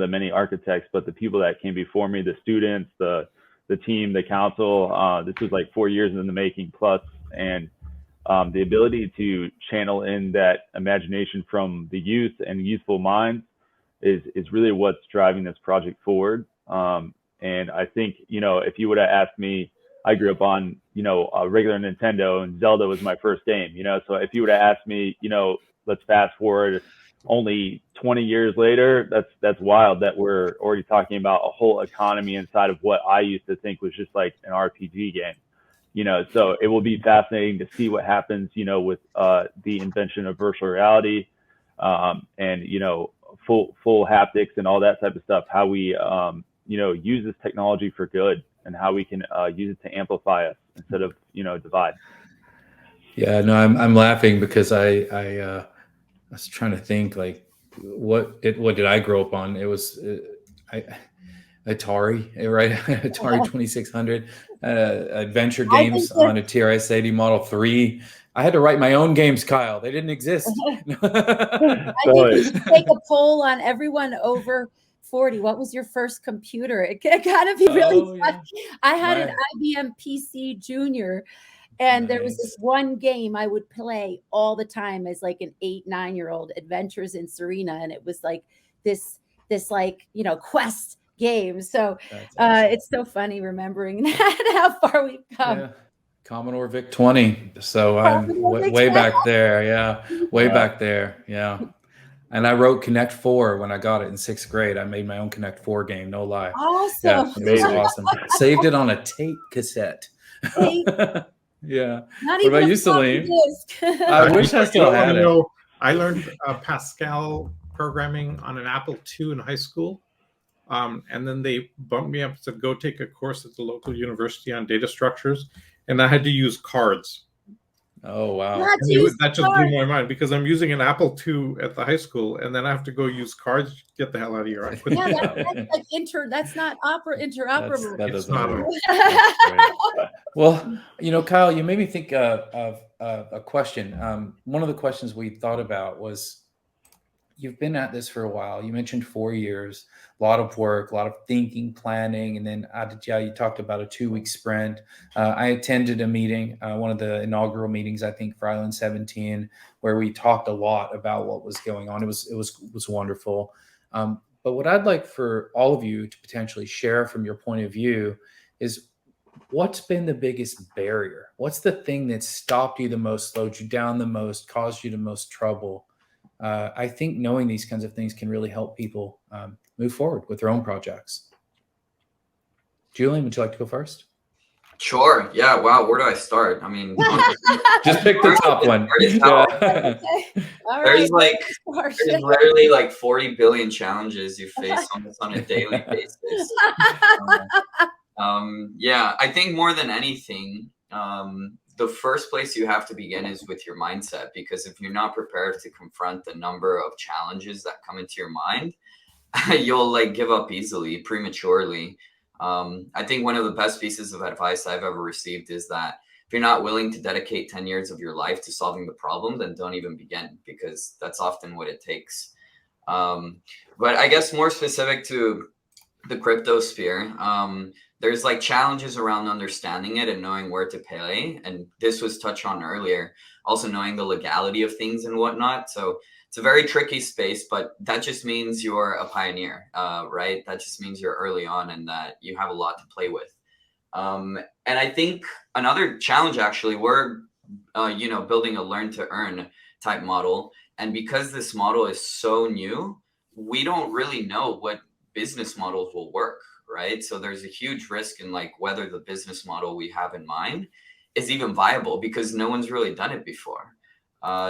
S7: many architects, but the people that came before me, the students, the team, the council, this was like 4 years in the making plus, and the ability to channel in that imagination from the youth and youthful minds is really what's driving this project forward. And I think, if you would have asked me, I grew up on, a regular Nintendo, and Zelda was my first game, so if you would have asked me, let's fast forward only 20 years later, that's wild that we're already talking about a whole economy inside of what I used to think was just like an RPG game. So it will be fascinating to see what happens, with the invention of virtual reality, and, full haptics and all that type of stuff, how we, use this technology for good and how we can use it to amplify us instead of, divide.
S2: Yeah, no, I'm laughing because I was trying to think like what did I grow up on? It was Atari, right? Atari 2600, adventure games on a TRS-80 Model 3. I had to write my own games, Kyle. They didn't exist.
S4: I think we should take a poll on everyone over 40. What was your first computer? It gotta be really fun. Yeah. I had an IBM PC Junior, and there was this one game I would play all the time as like an 8-9-year-old, Adventures in Serena, and it was like this like quest game. So awesome. It's so funny remembering that, how far we've come.
S2: Yeah. Commodore VIC-20. So I'm way back there. Yeah, way back there. Yeah. And I wrote Connect 4 when I got it in 6th grade. I made my own Connect 4 game, no lie.
S4: Awesome.
S2: Yeah, it was awesome. Saved it on a tape cassette. Yeah.
S4: Not what about you,
S2: Salim? I wish I still had it.
S3: I learned Pascal programming on an Apple II in high school. And then they bumped me up to go take a course at the local university on data structures. And I had to use cards.
S2: Oh, wow.
S3: That just blew my mind because I'm using an Apple II at the high school, and then I have to go use cards. Get the hell out of here.
S4: That's like that's not interoperable.
S3: It's not.
S2: Well, Kyle, you made me think of a question. One of the questions we thought about was, you've been at this for a while. You mentioned 4 years, a lot of work, a lot of thinking, planning, and then Aditya, you talked about a 2-week sprint. I attended a meeting, one of the inaugural meetings, I think, for Island 17, where we talked a lot about what was going on. It was wonderful. But what I'd like for all of you to potentially share from your point of view is, what's been the biggest barrier? What's the thing that stopped you the most, slowed you down the most, caused you the most trouble? I think knowing these kinds of things can really help people move forward with their own projects. Julian, would you like to go first?
S5: Sure. Yeah. Wow. Where do I start? I mean,
S2: just pick the top one.
S5: There's literally like 40 billion challenges you face on a daily basis. Yeah, I think more than anything, the first place you have to begin is with your mindset, because if you're not prepared to confront the number of challenges that come into your mind, you'll like give up easily, prematurely. I think one of the best pieces of advice I've ever received is that if you're not willing to dedicate 10 years of your life to solving the problem, then don't even begin, because that's often what it takes. But I guess more specific to the crypto sphere, there's like challenges around understanding it and knowing where to play. And this was touched on earlier, also knowing the legality of things and whatnot. So it's a very tricky space, but that just means you're a pioneer, right? That just means you're early on and that you have a lot to play with. And I think another challenge, actually, we're, building a learn to earn type model. And because this model is so new, we don't really know what business models will work, right? So there's a huge risk in like whether the business model we have in mind is even viable, because no one's really done it before.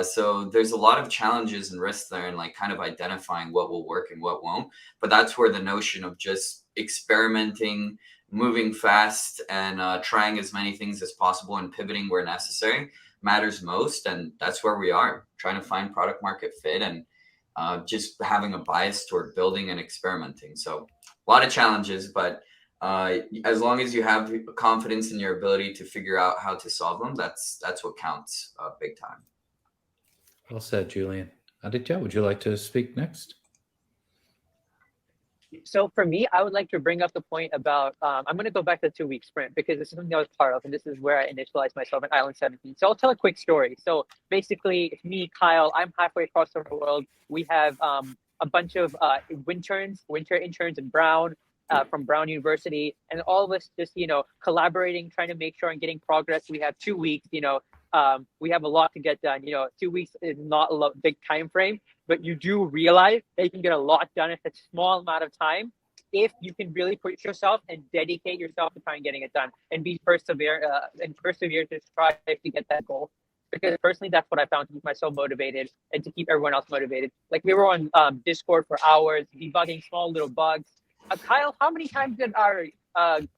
S5: So there's a lot of challenges and risks there, and like kind of identifying what will work and what won't. But that's where the notion of just experimenting, moving fast, and trying as many things as possible and pivoting where necessary matters most. And that's where we are, trying to find product market fit and just having a bias toward building and experimenting. So a lot of challenges, but as long as you have confidence in your ability to figure out how to solve them, that's what counts big time.
S2: Well said, Julian. Aditya, would you like to speak next?
S6: So for me, I would like to bring up the point about, I'm going to go back to the 2-week sprint because this is something I was part of, and this is where I initialized myself in Island 17. So I'll tell a quick story. So basically, it's me, Kyle, I'm halfway across the world. We have a bunch of winter interns in Brown, from Brown University, and all of us just, collaborating, trying to make sure and getting progress. We have 2 weeks, we have a lot to get done. 2 weeks is not a big time frame, but you do realize that you can get a lot done in a small amount of time if you can really push yourself and dedicate yourself to trying getting it done and persevere to try to get that goal. Because personally, that's what I found to keep myself motivated and to keep everyone else motivated. Like we were on Discord for hours, debugging small little bugs. Kyle, how many times did our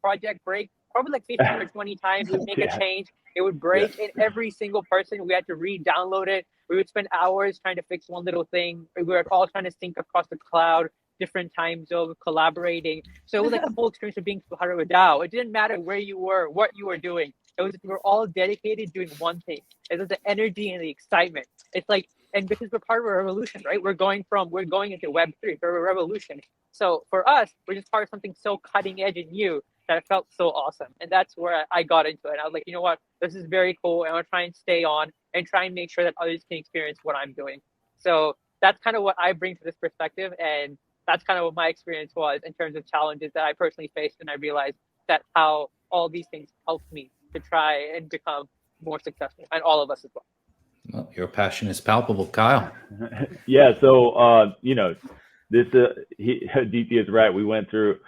S6: project break? Probably like 15 or 20 times. We would make a change. It would break, and every single person, we had to re-download it. We would spend hours trying to fix one little thing. We were all trying to sync across the cloud, different time zones, collaborating. So it was like the whole experience of being part of a DAO. It didn't matter where you were, what you were doing. We were all dedicated doing one thing. It was the energy and the excitement. It's like, and because we're part of a revolution, right? We're going into Web3 for a revolution. So for us, we're just part of something so cutting edge and new that it felt so awesome. And that's where I got into it. I was like, you know what? This is very cool. And I want to try and stay on and try and make sure that others can experience what I'm doing. So that's kind of what I bring to this perspective. And that's kind of what my experience was in terms of challenges that I personally faced. And I realized that how all these things helped me to try and become more successful, and all of us as well.
S2: Well, your passion is palpable, Kyle.
S7: Yeah. So, this, DT is right. We went through,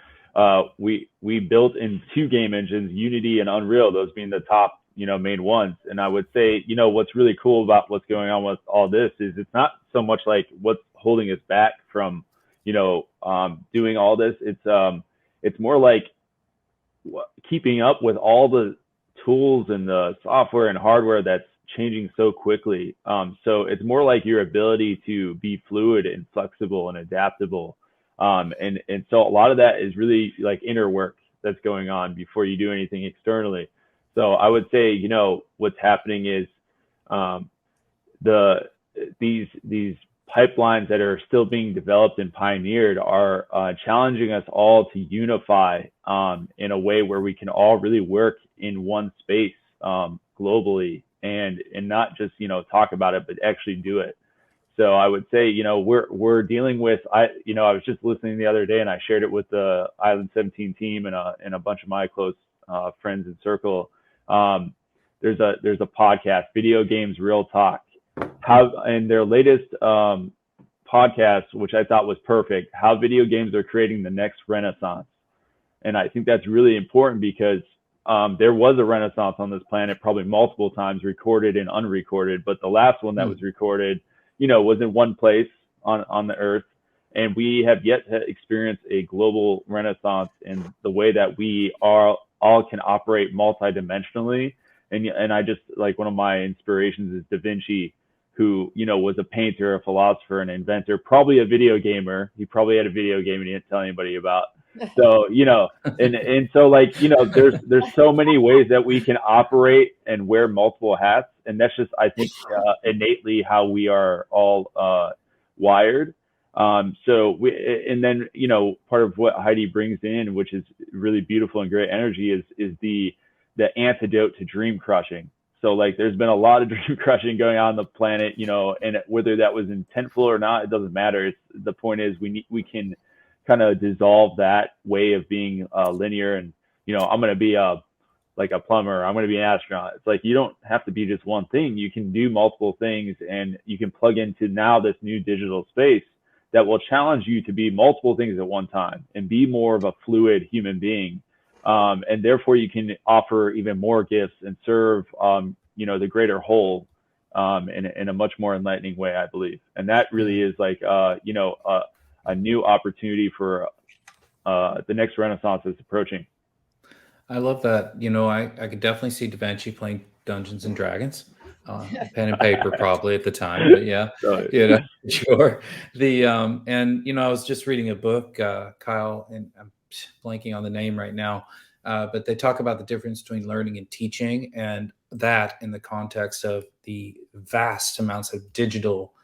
S7: we built in 2 game engines, Unity and Unreal, those being the top, main ones. And I would say, what's really cool about what's going on with all this is it's not so much like what's holding us back from, doing all this. It's more like keeping up with all the tools and the software and hardware that's changing so quickly. So it's more like your ability to be fluid and flexible and adaptable. And so a lot of that is really like inner work that's going on before you do anything externally. So I would say, what's happening is these pipelines that are still being developed and pioneered are challenging us all to unify in a way where we can all really work in one space globally and not just, talk about it, but actually do it. So I would say, we're dealing with, I was just listening the other day and I shared it with the Island 17 team and a bunch of my close friends and circle. There's a podcast, Video Games Real Talk, and their latest podcast, which I thought was perfect, how video games are creating the next renaissance. And I think that's really important because there was a renaissance on this planet, probably multiple times, recorded and unrecorded. But the last one that was recorded, was in one place on the earth. And we have yet to experience a global renaissance in the way that we all can operate multidimensionally. And I just, like, one of my inspirations is Da Vinci, who, was a painter, a philosopher, an inventor, probably a video gamer. He probably had a video game and he didn't tell anybody about. So, and so, like, there's so many ways that we can operate and wear multiple hats. And that's just, I think, innately how we are all wired. So and then, part of what Heidi brings in, which is really beautiful and great energy, is the antidote to dream crushing. So, like, there's been a lot of dream crushing going on the planet, and whether that was intentful or not, it doesn't matter. The point is we can kind of dissolve that way of being linear and, I'm going to be a plumber, I'm going to be an astronaut. It's like, you don't have to be just one thing. You can do multiple things, and you can plug into now this new digital space that will challenge you to be multiple things at one time and be more of a fluid human being. And therefore you can offer even more gifts and serve, the greater whole, in a much more enlightening way, I believe. And that really is like, a new opportunity for the next renaissance is approaching.
S2: I love that. You know, I could definitely see Da Vinci playing Dungeons and Dragons, pen and paper probably at the time, but yeah, you know, sure. And you know, I was just reading a book, Kyle, and I'm blanking on the name right now, but they talk about the difference between learning and teaching, and that in the context of the vast amounts of digital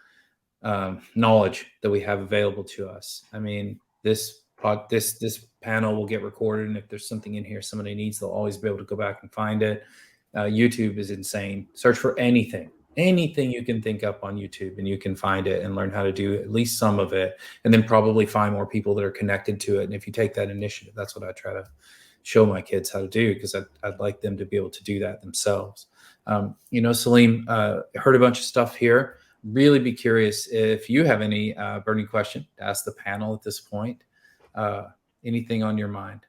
S2: knowledge that we have available to us. I mean, this panel will get recorded, and if there's something in here somebody needs, they'll always be able to go back and find it. YouTube is insane. Search for anything you can think up on YouTube, and you can find it and learn how to do at least some of it, and then probably find more people that are connected to it. And if you take that initiative, that's what I try to show my kids how to do, because I'd like them to be able to do that themselves. You know, Salim, heard a bunch of stuff here. Really be curious if you have any burning question to ask the panel at this point. Anything on your mind?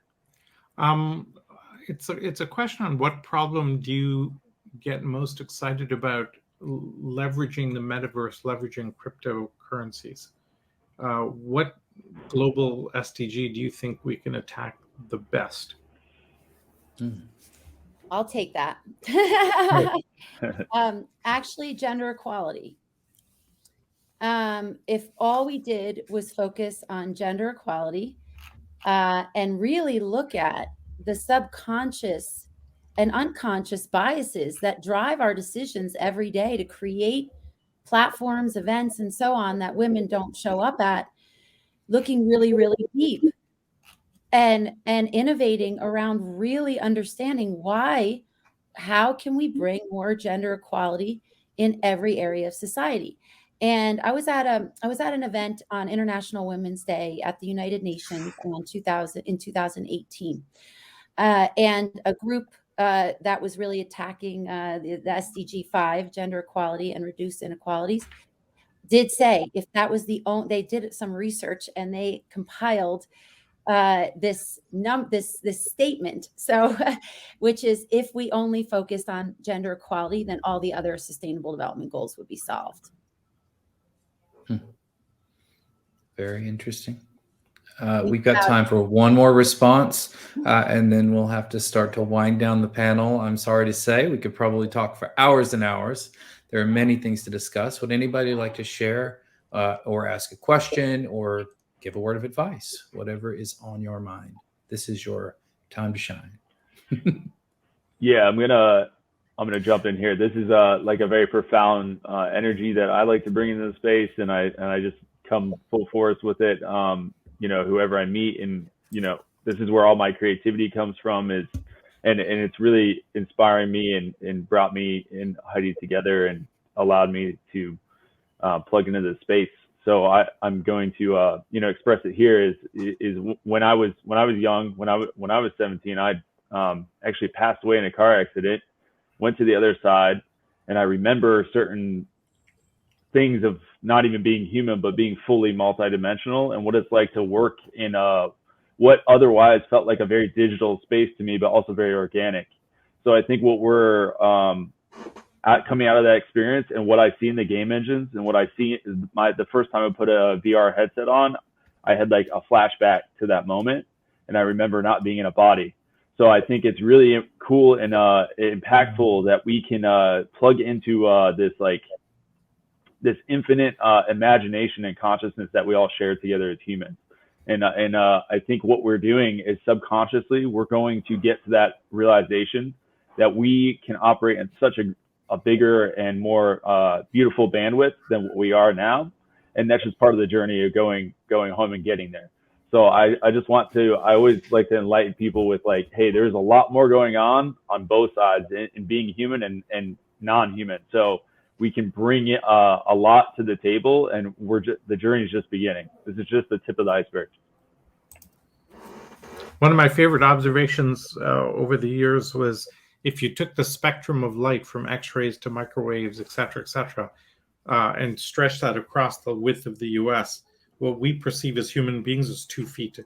S3: It's a question on what problem do you get most excited about leveraging the metaverse, leveraging cryptocurrencies? What global SDG do you think we can attack the best?
S4: I'll take that. Actually, gender equality. If all we did was focus on gender equality and really look at the subconscious and unconscious biases that drive our decisions every day to create platforms, events, and so on that women don't show up at, looking really, really deep and innovating around really understanding how can we bring more gender equality in every area of society. And I was at an event on International Women's Day at the United Nations in 2018, and a group that was really attacking the SDG 5, gender equality and reduced inequalities, did say if that was they did some research and they compiled this statement. So, which is, if we only focused on gender equality, then all the other sustainable development goals would be solved.
S2: Very interesting. We've got time for one more response, and then we'll have to start to wind down the panel. I'm sorry to say, we could probably talk for hours and hours. There are many things to discuss. Would anybody like to share or ask a question or give a word of advice? Whatever is on your mind. This is your time to shine.
S7: Yeah, I'm gonna jump in here. This is like a very profound energy that I like to bring into the space, and I just come full force with it. You know, whoever I meet, and you know, this is where all my creativity comes from. And it's really inspiring me and brought me and Heidi together and allowed me to plug into this space. So I'm going to express it here. Is when I was young, when I was 17, I actually passed away in a car accident. Went to the other side, and I remember certain things of not even being human, but being fully multidimensional, and what it's like to work in what otherwise felt like a very digital space to me, but also very organic. So I think what we're coming out of that experience, and what I see in the game engines, and what I see is the first time I put a VR headset on, I had like a flashback to that moment, and I remember not being in a body. So I think it's really cool and impactful that we can plug into this infinite imagination and consciousness that we all share together as humans. And I think what we're doing is subconsciously we're going to get to that realization that we can operate in such a bigger and more beautiful bandwidth than what we are now. And that's just part of the journey of going home and getting there. So I always like to enlighten people with like, hey, there's a lot more going on both sides in being human and non-human. So we can bring a lot to the table, and the journey is just beginning. This is just the tip of the iceberg.
S3: One of my favorite observations over the years was, if you took the spectrum of light from X-rays to microwaves, et cetera, and stretched that across the width of the U.S., what we perceive as human beings is 2 feet.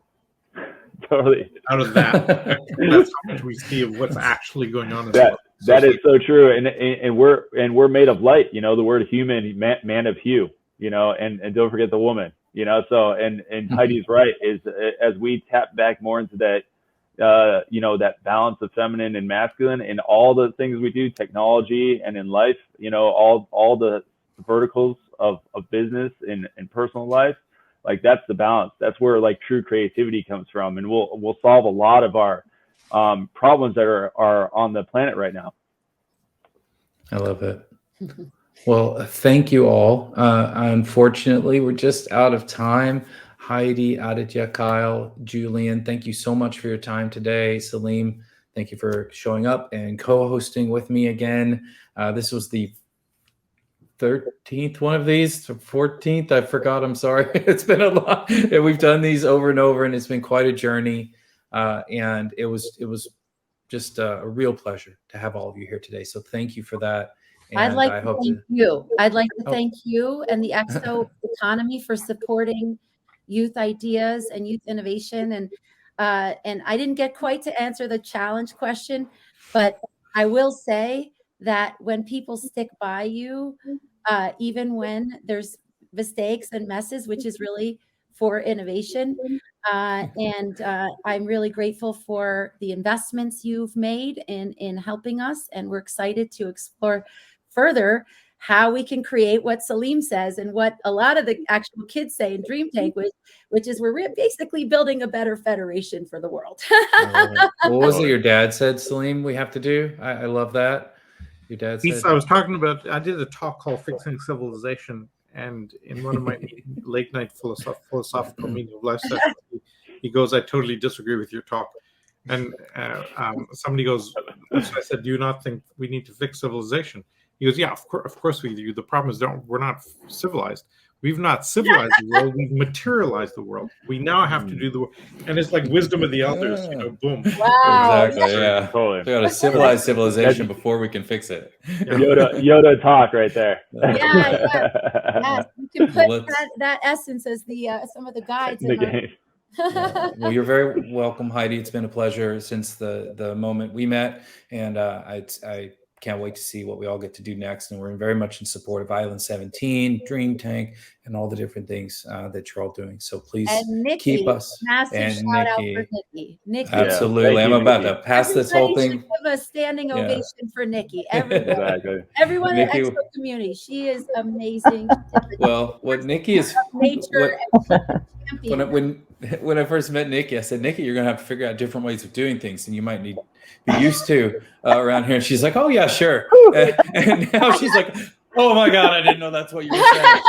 S7: Totally.
S3: Out of that, that's how much we see of what's actually going on.
S7: That is so true, and we're made of light. You know, the word human, man of hue. You know, and don't forget the woman. So, and Heidi's right, is as we tap back more into that, that balance of feminine and masculine in all the things we do, technology and in life, all the verticals of business and personal life, like that's the balance. That's where like true creativity comes from. And we'll solve a lot of our problems that are on the planet right now.
S2: I love it. Well, thank you all. Unfortunately, we're just out of time. Heidi, Aditya, Kyle, Julian, thank you so much for your time today. Salim, thank you for showing up and co-hosting with me again. This was the 13th one of these, 14th, I forgot, I'm sorry. It's been a lot. And we've done these over and over, and it's been quite a journey. And it was just a real pleasure to have all of you here today. So thank you for that. And
S4: I'd like to thank you. I'd like to thank you and the EXO Economy for supporting youth ideas and youth innovation. And I didn't get quite to answer the challenge question, but I will say that when people stick by you, even when there's mistakes and messes, which is really for innovation. And I'm really grateful for the investments you've made in helping us. And we're excited to explore further how we can create what Salim says and what a lot of the actual kids say in Dreamtank, which is we're basically building a better federation for the world.
S2: What was it your dad said, Salim, we have to do? I love that. Your dad said.
S3: I was talking about, I did a talk called Fixing Civilization. And in one of my late night philosophical meaning of life sessions, he goes, I totally disagree with your talk. And somebody goes, so I said, do you not think we need to fix civilization? He goes, yeah, of course we do. The problem is we're not civilized. We've not civilized the world. We've materialized the world. We now have to do the work. And it's like wisdom of the elders, boom.
S4: Wow.
S2: Exactly, yeah. Totally. We got to civilize civilization before we can fix it.
S7: Yoda talk right there.
S4: Yeah. You can put that essence as some of the guides in
S7: game.
S2: Yeah. Well, you're very welcome, Heidi. It's been a pleasure since the moment we met, and I can't wait to see what we all get to do next. And we're very much in support of Island 17, Dreamtank, and all the different things that you're all doing. So please keep us.
S4: Massive shout out for Nikki. Nikki.
S2: Absolutely. I'm about to pass this whole thing.
S4: Give a standing ovation for Nikki. Everyone in the EXO community. She is amazing.
S2: Well, what Nikki is
S4: nature
S2: when I first met Nikki, I said, Nikki, you're gonna have to figure out different ways of doing things, and you might need be used to around here. And she's like, oh yeah, sure. And now she's like, oh my God, I didn't know that's what you were saying.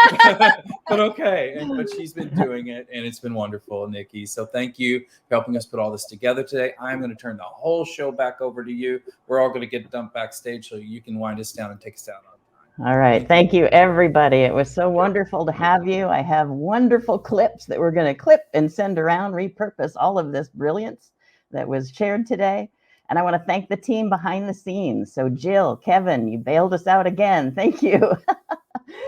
S2: But okay. But she's been doing it, and it's been wonderful, Nikki. So thank you for helping us put all this together today. I'm going to turn the whole show back over to you. We're all going to get dumped backstage so you can wind us down and take us out on.
S1: All right. Thank you, everybody. It was so wonderful to have you. I have wonderful clips that we're going to clip and send around, repurpose all of this brilliance that was shared today. And I want to thank the team behind the scenes. So Jill, Kevin, you bailed us out again. Thank you.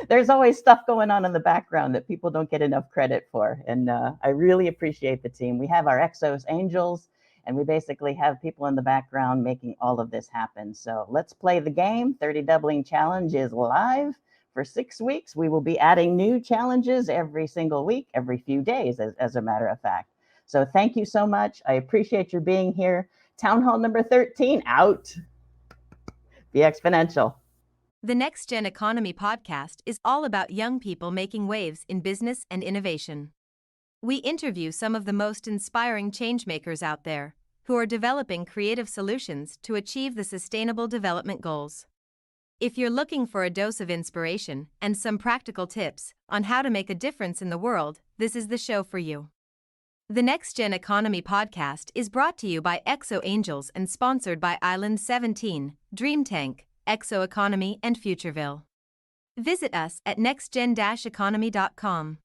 S1: There's always stuff going on in the background that people don't get enough credit for. And I really appreciate the team. We have our EXOS Angels, and we basically have people in the background making all of this happen. So let's play the game. 30 Doubling Challenge is live for 6 weeks. We will be adding new challenges every single week, every few days, as a matter of fact. So thank you so much. I appreciate your being here. Town Hall number 13 out. Be exponential.
S8: The NextGen Economy Podcast is all about young people making waves in business and innovation. We interview some of the most inspiring changemakers out there who are developing creative solutions to achieve the Sustainable Development Goals. If you're looking for a dose of inspiration and some practical tips on how to make a difference in the world, this is the show for you. The NextGen Economy Podcast is brought to you by EXO Angels and sponsored by Island 17, Dreamtank, EXO Economy, and Futureville. Visit us at nextgen-economy.com.